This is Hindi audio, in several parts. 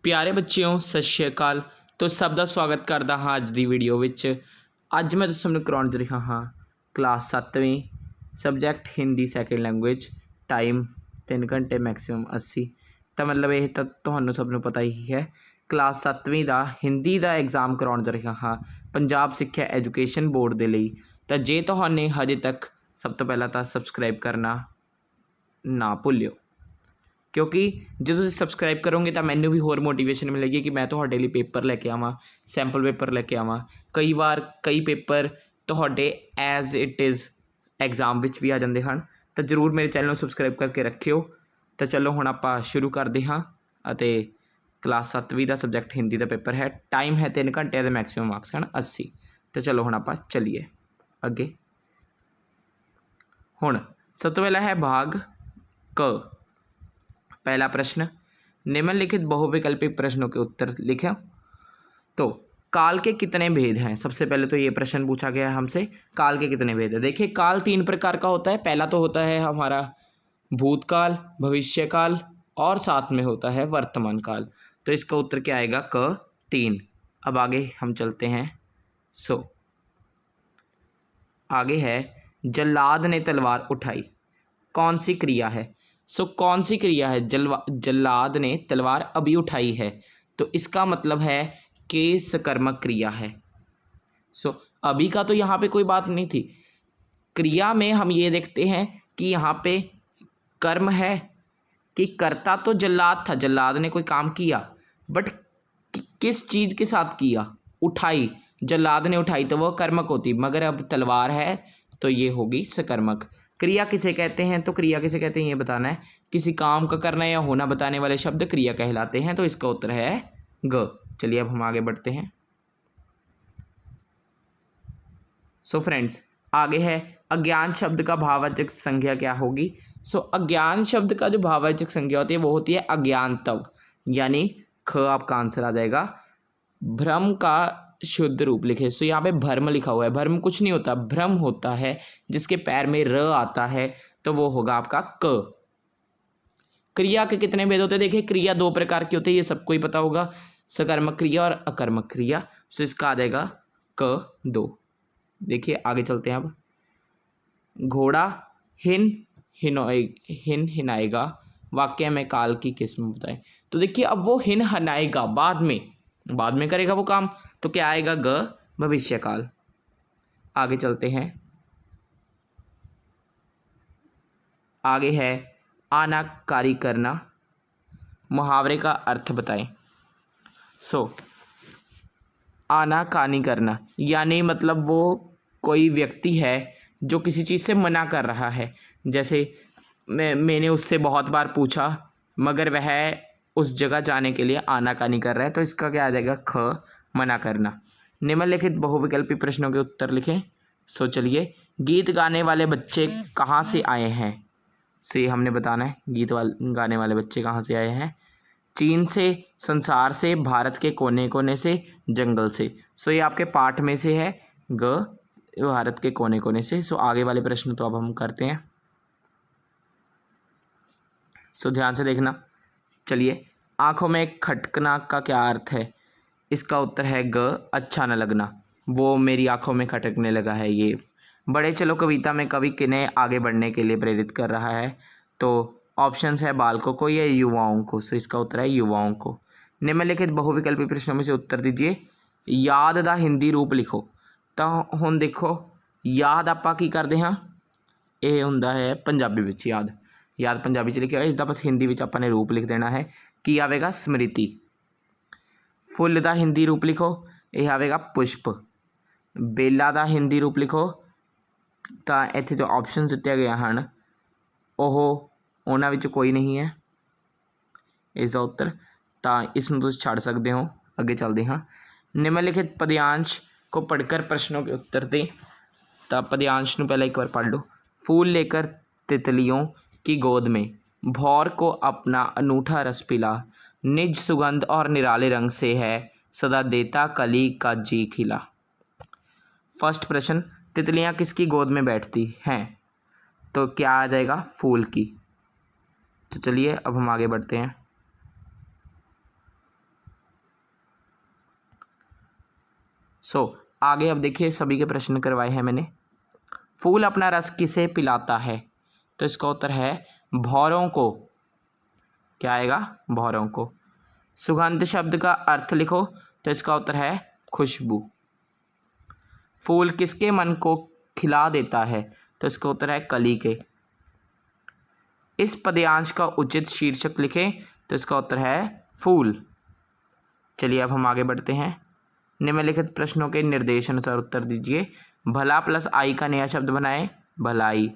प्यारे बच्चों सत श्री अकाल। तो सब का स्वागत करता हाँ अज की वीडियो विच। अज मैं तुहानूं कराउण जा रहा हाँ क्लास 7वीं subject Hindi second language. Time 3 घंटे मैक्सीमम 80। तो मतलब ये तो तुहानूं सब नूं पता ही है। क्लास 7वीं का हिंदी का एग्जाम कराउण जा रहा हाँ पंजाब सिक्ख्या एजुकेशन बोर्ड के लिए। तो जे तुहाने हजे तक सब तो पहला तो सबसक्राइब करना ना भुल्लिओ, क्योंकि जो तुम सबसक्राइब करोगे तो मैनू भी होर मोटिवेशन मिलेगी कि मैं तुहाडे लिए पेपर लैके आवां, सैंपल पेपर लैके आवां। कई बार कई पेपर तुहाडे एज इट इज़ एग्जाम विच भी आ जाते हैं। तो जरूर मेरे चैनल सबसक्राइब करके रखियो। तो चलो हुण आपां शुरू करते हाँ। क्लास 7वीं का सबजैक्ट हिंदी का पेपर है। टाइम है 3 घंटे के मैक्सीमम मार्क्स हैं 80। तो चलो हुण आपां चलीए अगे। हुण सब तो पहला है भाग क। पहला प्रश्न, निम्नलिखित बहुविकल्पी प्रश्नों के उत्तर लिखें। तो काल के कितने भेद हैं? सबसे पहले तो ये प्रश्न पूछा गया है हमसे, काल के कितने भेद हैं। देखिए काल 3 प्रकार का होता है। पहला तो होता है हमारा भूतकाल, भविष्यकाल और साथ में होता है वर्तमान काल। तो इसका उत्तर क्या आएगा? क 3। अब आगे हम चलते हैं। आगे है जल्लाद ने तलवार उठाई, कौन सी क्रिया है? कौन सी क्रिया है? जल्लाद ने तलवार अभी उठाई है, तो इसका मतलब है कि सकर्मक क्रिया है। अभी का तो यहाँ पे कोई बात नहीं थी। क्रिया में हम ये देखते हैं कि यहाँ पे कर्म है कि कर्ता तो जल्लाद था, जल्लाद ने कोई काम किया, बट किस चीज़ के साथ किया? उठाई, जल्लाद ने उठाई तो वह कर्मक होती, मगर अब तलवार है तो ये होगी सकर्मक। क्रिया किसे कहते हैं? तो क्रिया किसे कहते हैं ये बताना है। किसी काम का करना या होना बताने वाले शब्द क्रिया कहलाते हैं। तो इसका उत्तर है ग। चलिए अब हम आगे बढ़ते हैं। फ्रेंड्स आगे है अज्ञान शब्द का भाववाचक संज्ञा क्या होगी? अज्ञान शब्द का जो भाववाचक संज्ञा होती है वो होती है अज्ञानतव, यानी ख आपका आंसर आ जाएगा। भ्रम का शुद्ध रूप लिखे। यहाँ पे भ्रम लिखा हुआ है, भ्रम कुछ नहीं होता, भ्रम होता है जिसके पैर में र आता है, तो वो होगा आपका क। क्रिया के कितने भेद होते हैं? देखिए क्रिया 2 प्रकार की होती है, ये सबको ही पता होगा, सकर्मक क्रिया और अकर्मक क्रिया। इसका आ जाएगा क 2। देखिए आगे चलते हैं। अब घोड़ा हिन हिनाएगा वाक्य में काल की किस्म बताएं। तो देखिए अब वो हिन हनाएगा बाद में करेगा वो काम, तो क्या आएगा? ग भविष्यकाल। आगे चलते हैं। आगे है आनाकारी करना, मुहावरे का अर्थ बताएं। आनाकानी करना यानी मतलब वो कोई व्यक्ति है जो किसी चीज़ से मना कर रहा है। जैसे मैंने उससे बहुत बार पूछा मगर वह उस जगह जाने के लिए आनाकानी कर रहा है, तो इसका क्या आ जाएगा? ख मना करना। निम्नलिखित बहुविकल्पी प्रश्नों के उत्तर लिखें। चलिए गीत गाने वाले बच्चे कहाँ से आए हैं? हमने बताना है गीत गाने वाले बच्चे कहाँ से आए हैं। चीन से, संसार से, भारत के कोने कोने से, जंगल से। ये आपके पाठ में से है ग, भारत के कोने कोने से। आगे वाले प्रश्न तो अब हम करते हैं। ध्यान से देखना। चलिए आंखों में खटकना का क्या अर्थ है? इसका उत्तर है ग अच्छा न लगना, वो मेरी आंखों में खटकने लगा है। ये बड़े चलो कविता में कवि किन्हें आगे बढ़ने के लिए प्रेरित कर रहा है? तो ऑप्शंस है बालकों को या युवाओं को। इसका उत्तर है युवाओं को। निम्नलिखित बहुविकल्पी प्रश्नों में से उत्तर दीजिए। याद का हिंदी रूप लिखो। तो हुण देखो याद आपां की करते हाँ, ये हुंदा है पंजाबी विच याद। याद पंजाबी च लिखा है, इसका बस हिंदी विच आपां ने रूप लिख देना है। की आवेगा? स्मृति। फुल का हिंदी रूप लिखो, यह आवेगा पुष्प। बेला का हिंदी रूप लिखो, तो इत्थे जो ऑप्शन दिते गए हैं उन्हां विच कोई नहीं है इसका उत्तर, तो इसनूं तुसीं छड्ड सकते हो। अगे चलते हाँ। निम्नलिखित पद्यांश को पढ़कर प्रश्नों के उत्तर दें। तो पद्यांश नूं पहले एक बार पढ़ लो। फूल लेकर तितलियों की गोद में भौर को अपना अनूठा रस पिला, निज सुगंध और निराले रंग से है सदा देता कली का जी खिला। फर्स्ट प्रश्न, तितलियां किसकी गोद में बैठती हैं? तो क्या आ जाएगा? फूल की। तो चलिए अब हम आगे बढ़ते हैं। आगे अब देखिए सभी के प्रश्न करवाए हैं मैंने। फूल अपना रस किसे पिलाता है? तो इसका उत्तर है भौरों को। क्या आएगा? भौरों को। सुगंध शब्द का अर्थ लिखो। तो इसका उत्तर है खुशबू। फूल किसके मन को खिला देता है? तो इसका उत्तर है कली के। इस पद्यांश का उचित शीर्षक लिखें। तो इसका उत्तर है फूल। चलिए अब हम आगे बढ़ते हैं। निम्नलिखित प्रश्नों के निर्देश अनुसार उत्तर दीजिए। भला प्लस आई का नया शब्द बनाएं, भलाई।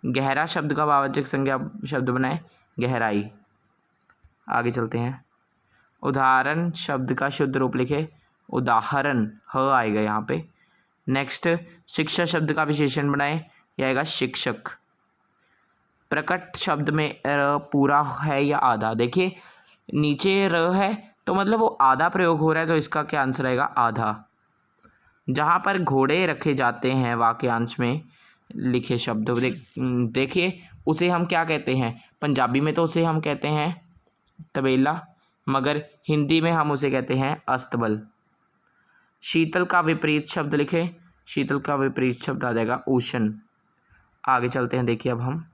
गहरा शब्द का वाचक संज्ञा शब्द बनाएं, गहराई। आगे चलते हैं। उदाहरण शब्द का शुद्ध रूप लिखे, उदाहरण, ह आएगा यहाँ पे। नेक्स्ट, शिक्षा शब्द का विशेषण बनाएं, यह आएगा शिक्षक। प्रकट शब्द में र पूरा है या आधा? देखिए नीचे र है तो मतलब वो आधा प्रयोग हो रहा है, तो इसका क्या आंसर आएगा? आधा। जहाँ पर घोड़े रखे जाते हैं वाक्यांश में लिखे शब्द देखिए उसे हम क्या कहते हैं? पंजाबी में तो उसे हम कहते हैं तबेला, मगर हिंदी में हम उसे कहते हैं अस्तबल। शीतल का विपरीत शब्द लिखें। शीतल का विपरीत शब्द आ जाएगा उष्ण। आगे चलते हैं। देखिए अब हम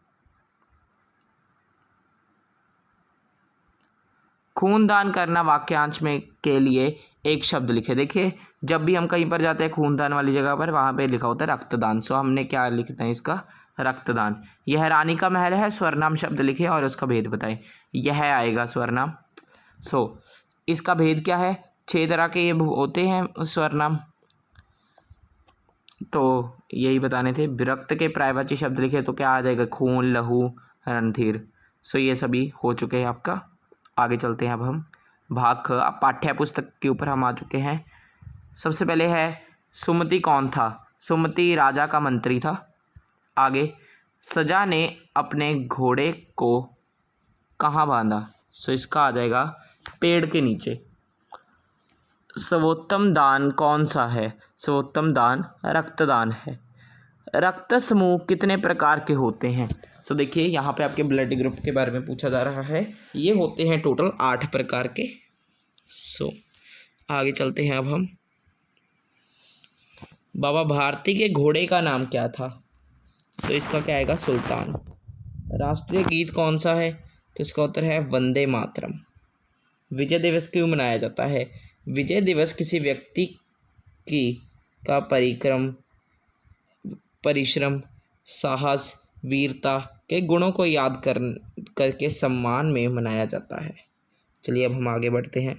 खूनदान करना वाक्यांश में के लिए एक शब्द लिखे। देखिए जब भी हम कहीं पर जाते हैं खूनदान वाली जगह पर, वहाँ पे लिखा होता है रक्तदान। हमने क्या लिखते हैं इसका? रक्तदान। यह रानी का महल है, स्वरनाम शब्द लिखे और उसका भेद बताएं। यह आएगा स्वरनाम। इसका भेद क्या है? 6 तरह के ये होते हैं स्वरनाम, तो यही बताने थे। विरक्त के प्रायवाची शब्द लिखे तो क्या आ जाएगा? खून, लहू, रणधीर। ये सभी हो चुके हैं आपका। आगे चलते हैं अब हम भाग ख। अब पाठ्य पुस्तक के ऊपर हम आ चुके हैं। सबसे पहले है सुमति कौन था? सुमति राजा का मंत्री था। आगे, सजा ने अपने घोड़े को कहाँ बांधा? इसका आ जाएगा पेड़ के नीचे। सर्वोत्तम दान कौन सा है? सर्वोत्तम दान रक्तदान है। रक्त समूह कितने प्रकार के होते हैं? देखिए यहाँ पे आपके ब्लड ग्रुप के बारे में पूछा जा रहा है। ये होते हैं टोटल 8 प्रकार के। आगे चलते हैं अब हम। बाबा भारती के घोड़े का नाम क्या था? तो इसका क्या आएगा? सुल्तान। राष्ट्रीय गीत कौन सा है? तो इसका उत्तर है वंदे मातरम। विजय दिवस क्यों मनाया जाता है? विजय दिवस किसी व्यक्ति का परिश्रम, साहस, वीरता के गुणों को याद करके सम्मान में मनाया जाता है। चलिए अब हम आगे बढ़ते हैं।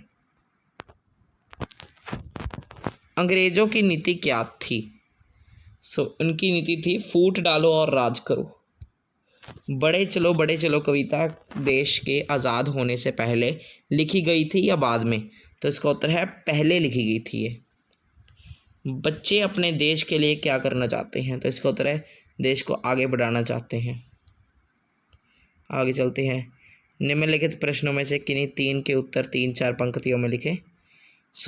अंग्रेजों की नीति क्या थी? उनकी नीति थी फूट डालो और राज करो। बड़े चलो कविता देश के आज़ाद होने से पहले लिखी गई थी या बाद में? तो इसका उत्तर है पहले लिखी गई थी ये। बच्चे अपने देश के लिए क्या करना चाहते हैं? तो इसका उत्तर है देश को आगे बढ़ाना चाहते हैं। आगे चलते हैं। निम्नलिखित प्रश्नों में से किन्हीं 3 के उत्तर 3-4 पंक्तियों में लिखें।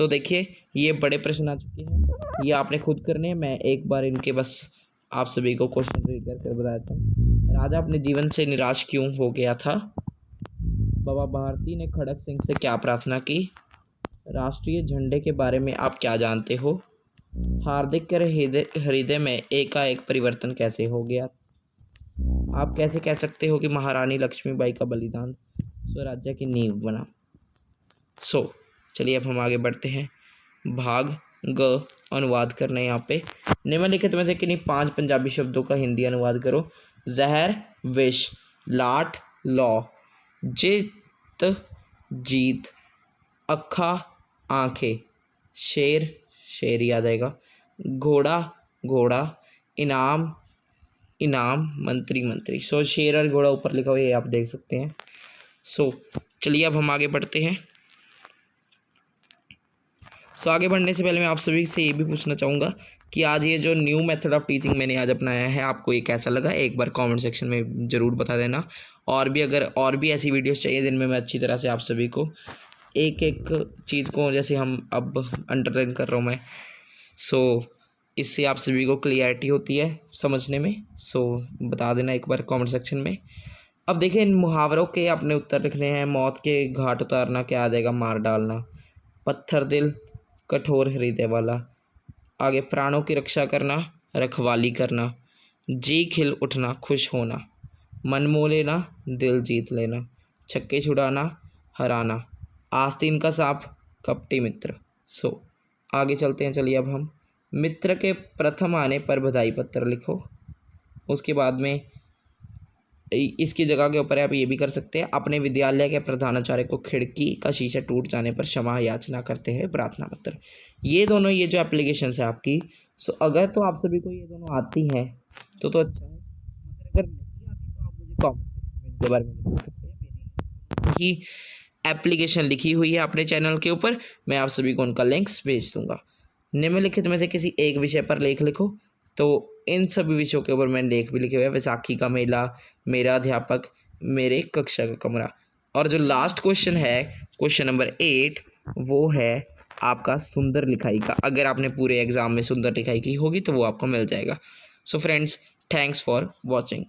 देखिए ये बड़े प्रश्न आ चुके हैं, ये आपने खुद करने हैं। मैं एक बार इनके बस आप सभी को क्वेश्चन रीड करके बताता हूँ। राजा अपने जीवन से निराश क्यों हो गया था? बाबा भारती ने खड़क सिंह से क्या प्रार्थना की? राष्ट्रीय झंडे के बारे में आप क्या जानते हो? हार्दिक के हृदय में एकाएक परिवर्तन कैसे हो गया? आप कैसे कह सकते हो कि महारानी लक्ष्मीबाई का बलिदान स्वराज्य की नींव बना? चलिए अब हम आगे बढ़ते हैं। भाग ग अनुवाद करना है। यहाँ पे निम्नलिखित में से किन्हीं 5 पंजाबी शब्दों का हिंदी अनुवाद करो। जहर विष, लाट लौ, जित जीत, अखा आंखें, शेर शेर आ जाएगा, घोड़ा घोड़ा, इनाम इनाम, मंत्री मंत्री। शेर और घोड़ा ऊपर लिखा हुआ है, ये आप देख सकते हैं। चलिए अब हम आगे बढ़ते हैं। आगे बढ़ने से पहले मैं आप सभी से ये भी पूछना चाहूँगा कि आज ये जो न्यू मेथड ऑफ टीचिंग मैंने आज अपनाया है, आपको ये कैसा लगा? एक बार कमेंट सेक्शन में ज़रूर बता देना। और भी ऐसी वीडियोस चाहिए जिनमें मैं अच्छी तरह से आप सभी को एक चीज़ को, जैसे हम अब अंडरलाइन कर रहा हूँ मैं, इससे आप सभी को क्लियरिटी होती है समझने में। बता देना एक बार कमेंट सेक्शन में। अब देखिए इन मुहावरों के अपने उत्तर लिखने हैं। मौत के घाट उतारना क्या आ जाएगा? मार डालना। पत्थर दिल कठोर हृदय वाला। आगे प्राणों की रक्षा करना, रखवाली करना, जी खिल उठना, खुश होना, मन मोह लेना, दिल जीत लेना, छक्के छुड़ाना, हराना, आस्तीन का सांप, कपटी मित्र। सो आगे चलते हैं। चलिए अब हम मित्र के प्रथम आने पर बधाई पत्र लिखो। उसके बाद में इसकी जगह के ऊपर आप ये भी कर सकते हैं, अपने विद्यालय के प्रधानाचार्य को खिड़की का शीशा टूट जाने पर क्षमा याचना करते हैं प्रार्थना पत्र। ये दोनों ये जो एप्लीकेशन है आपकी, सो अगर तो आप सभी को ये दोनों आती हैं तो अच्छा है, मगर अगर नहीं आती तो आप मुझे कॉमेंट सेक्शन में इनके बारे में बता सकते हैं। मेरी ही एप्लीकेशन लिखी हुई है अपने चैनल के ऊपर, मैं आप सभी को उनका लिंक्स भेज दूंगा। निम्नलिखित में से किसी एक विषय पर लेख लिखो। तो इन सभी विषयों के ऊपर मैंने लेख भी लिखे हुए हैं, वैसाखी का मेला, मेरा अध्यापक, मेरे कक्षा का कमरा। और जो लास्ट क्वेश्चन है, क्वेश्चन नंबर 8, वो है आपका सुंदर लिखाई का। अगर आपने पूरे एग्जाम में सुंदर लिखाई की होगी तो वो आपको मिल जाएगा। So friends, thanks for watching.